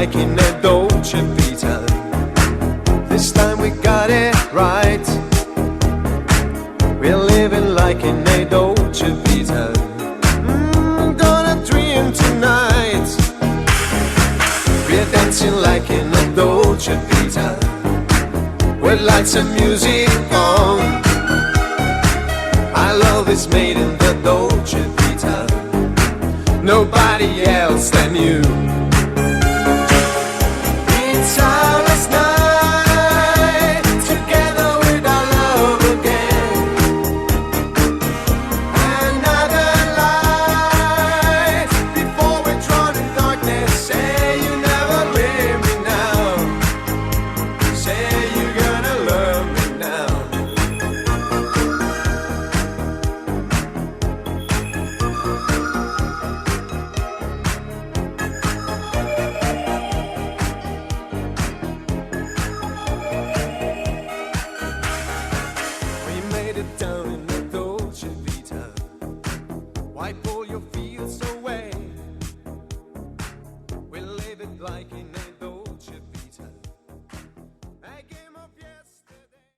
like in a dolce vita. This time we got it right. We're living like in a dolce vita. Gonna dream tonight. We're dancing like in a dolce vita, with lights and music on. Our love is made in the dolce vita, nobody else than you.